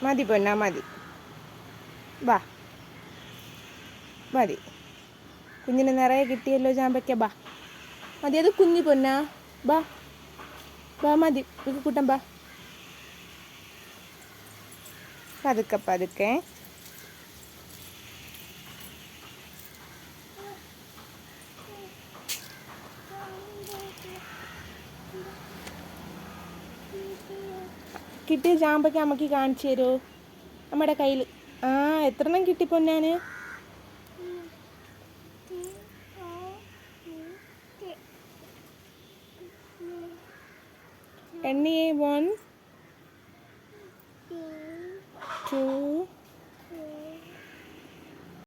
മതി പൊന്നാ മതി. ബാ മതി. കുഞ്ഞിന് നിറയെ കിട്ടിയല്ലോ ചാമ്പയ്ക്ക. ബാ മതി, അത് കുഞ്ഞി പൊന്നാ. ബാ ബാ മതി കൂട്ടം. ബാ പതുക്കെ പതുക്കെ. കിട്ടിയ ചാമ്പയ്ക്ക അമ്മക്ക് കാണിച്ചു തരുമോ? നമ്മുടെ കയ്യിൽ എത്രണ്ണം കിട്ടി പൊന്നാന്? എണ്ണിയേ 1 2